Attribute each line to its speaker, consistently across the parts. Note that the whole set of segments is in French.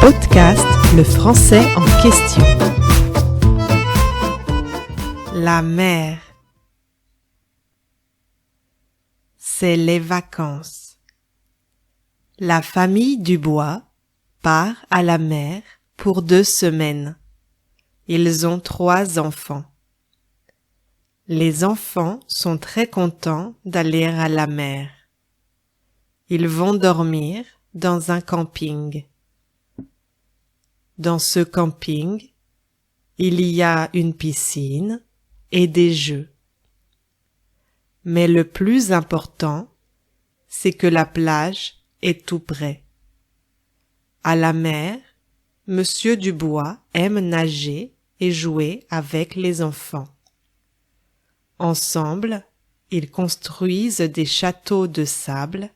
Speaker 1: Podcast Le français en question. La mer. C'est les vacances. La famille Dubois part à la mer pour 2 semaines. Ils ont 3 enfants. Les enfants sont très contents d'aller à la mer. Ils vont dormir dans un camping. Dans ce camping, il y a une piscine et des jeux. Mais le plus important, c'est que la plage est tout près. À la mer, Monsieur Dubois aime nager et jouer avec les enfants. Ensemble, ils construisent des châteaux de sable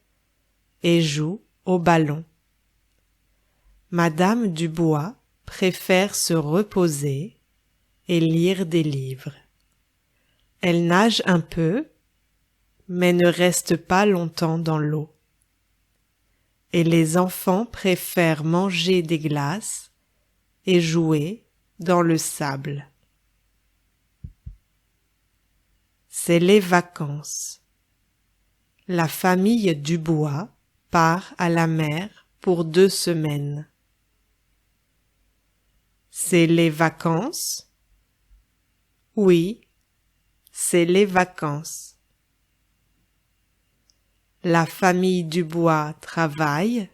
Speaker 1: et jouent au ballon. Madame Dubois préfère se reposer et lire des livres. Elle nage un peu, mais ne reste pas longtemps dans l'eau. Et les enfants préfèrent manger des glaces et jouer dans le sable. C'est les vacances. La famille Dubois part à la mer pour 2 semaines. C'est les vacances? Oui, c'est les vacances. La famille Dubois travaille?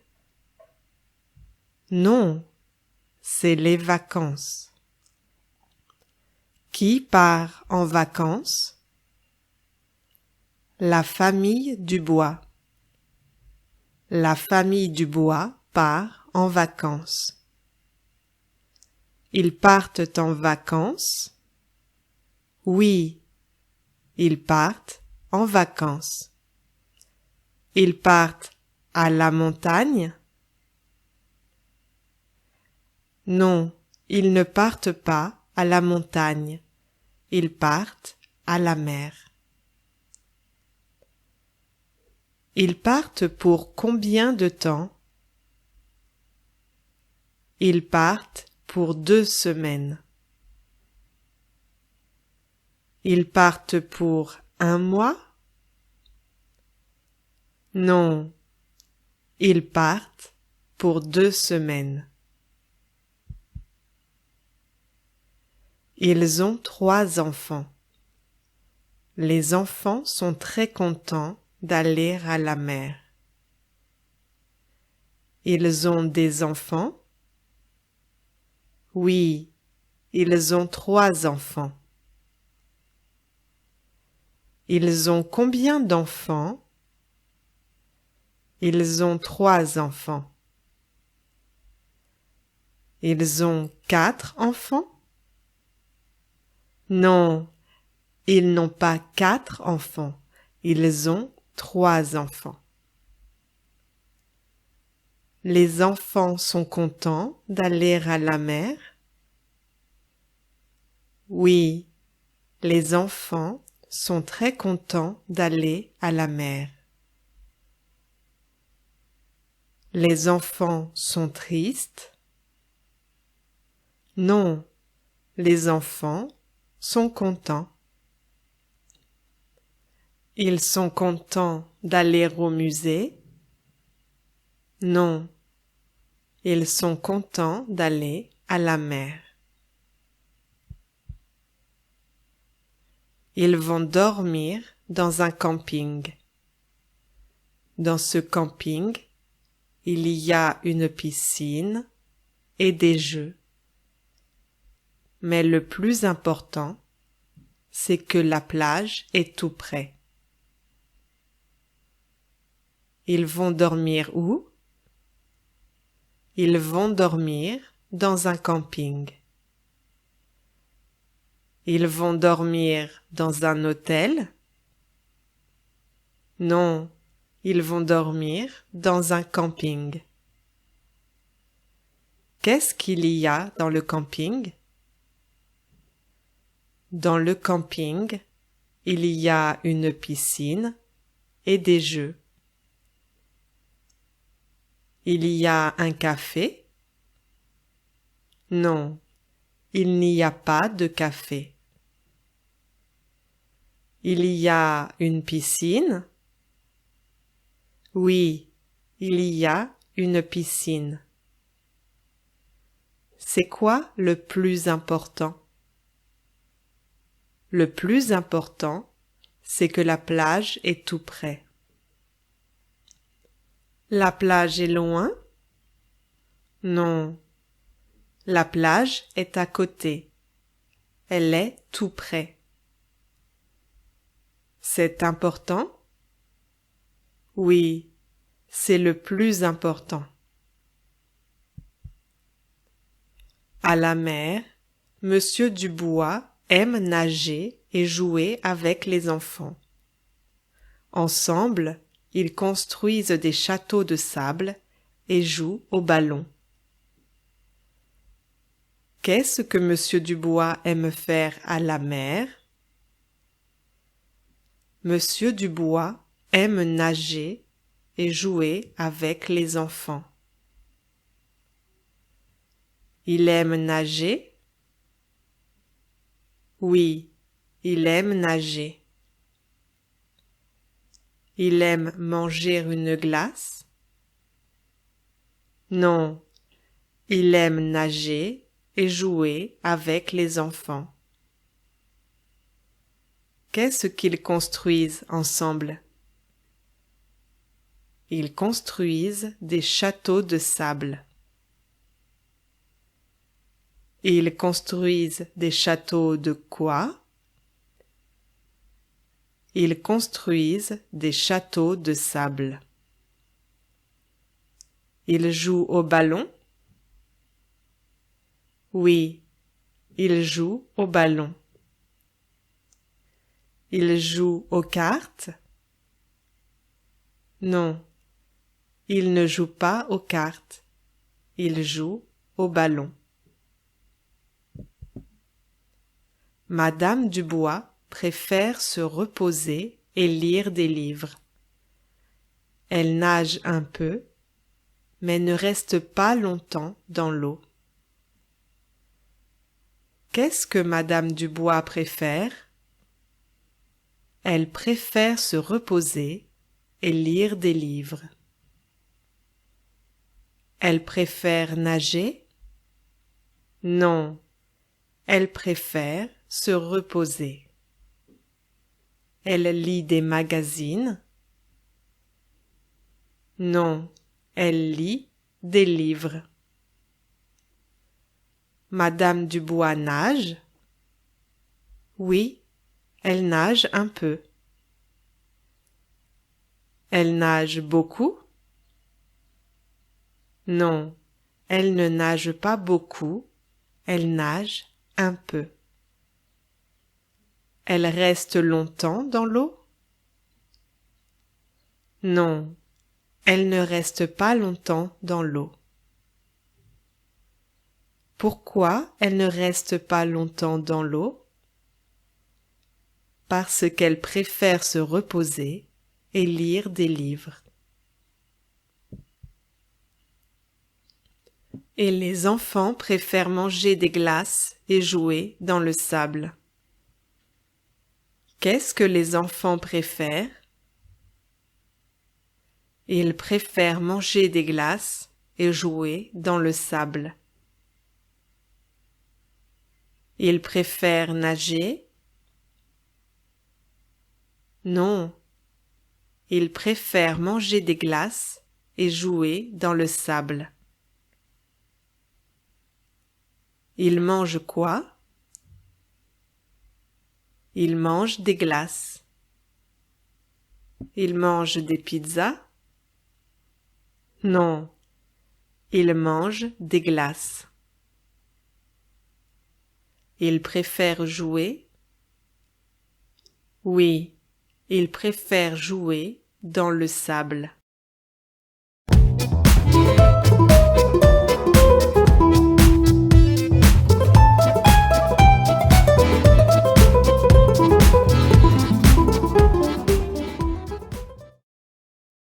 Speaker 1: Non, c'est les vacances. Qui part en vacances? La famille Dubois. La famille Dubois part en vacances. Ils partent en vacances? Oui, ils partent en vacances. Ils partent à la montagne? Non, ils ne partent pas à la montagne. Ils partent à la mer. Ils partent pour combien de temps? Ils partent pour 2 semaines. Ils partent pour 1 mois? Non, ils partent pour 2 semaines. Ils ont 3 enfants. Les enfants sont très contents d'aller à la mer. Ils ont des enfants? Oui, ils ont 3 enfants. Ils ont combien d'enfants? Ils ont 3 enfants. Ils ont 4 enfants? Non, ils n'ont pas 4 enfants. Ils ont 3 enfants. Les enfants sont contents d'aller à la mer? Oui, les enfants sont très contents d'aller à la mer. Les enfants sont tristes? Non, les enfants sont contents. Ils sont contents d'aller au musée? Non, ils sont contents d'aller à la mer. Ils vont dormir dans un camping. Dans ce camping, il y a une piscine et des jeux. Mais le plus important, c'est que la plage est tout près. Ils vont dormir où? Ils vont dormir dans un camping. Ils vont dormir dans un hôtel? Non, ils vont dormir dans un camping. Qu'est-ce qu'il y a dans le camping? Dans le camping, il y a une piscine et des jeux. Il y a un café? Non, il n'y a pas de café. Il y a une piscine? Oui, il y a une piscine. C'est quoi le plus important? Le plus important, c'est que la plage est tout près. La plage est loin? Non, la plage est à côté. Elle est tout près. C'est important? Oui, c'est le plus important. À la mer, Monsieur Dubois aime nager et jouer avec les enfants. Ensemble, ils construisent des châteaux de sable et jouent au ballon. Qu'est-ce que Monsieur Dubois aime faire à la mer? Monsieur Dubois aime nager et jouer avec les enfants. Il aime nager? Oui, il aime nager. Il aime manger une glace? Non, il aime nager et jouer avec les enfants. Qu'est-ce qu'ils construisent ensemble? Ils construisent des châteaux de sable. Ils construisent des châteaux de quoi? Ils construisent des châteaux de sable. Ils jouent au ballon? Oui, ils jouent au ballon. Ils jouent aux cartes? Non, ils ne jouent pas aux cartes. Ils jouent au ballon. Madame Dubois préfère se reposer et lire des livres. Elle nage un peu, mais ne reste pas longtemps dans l'eau. Qu'est-ce que Madame Dubois préfère? Elle préfère se reposer et lire des livres. Elle préfère nager? Non, elle préfère se reposer. Elle lit des magazines? Non, elle lit des livres. Madame Dubois nage? Oui, elle nage un peu. Elle nage beaucoup? Non, elle ne nage pas beaucoup, elle nage un peu. Elle reste longtemps dans l'eau? Non, elle ne reste pas longtemps dans l'eau. Pourquoi elle ne reste pas longtemps dans l'eau? Parce qu'elle préfère se reposer et lire des livres. Et les enfants préfèrent manger des glaces et jouer dans le sable. Qu'est-ce que les enfants préfèrent? Ils préfèrent manger des glaces et jouer dans le sable. Ils préfèrent nager? Non, ils préfèrent manger des glaces et jouer dans le sable. Ils mangent quoi? Ils mangent des glaces. Ils mangent des pizzas? Non, ils mangent des glaces. Ils préfèrent jouer? Oui, ils préfèrent jouer dans le sable.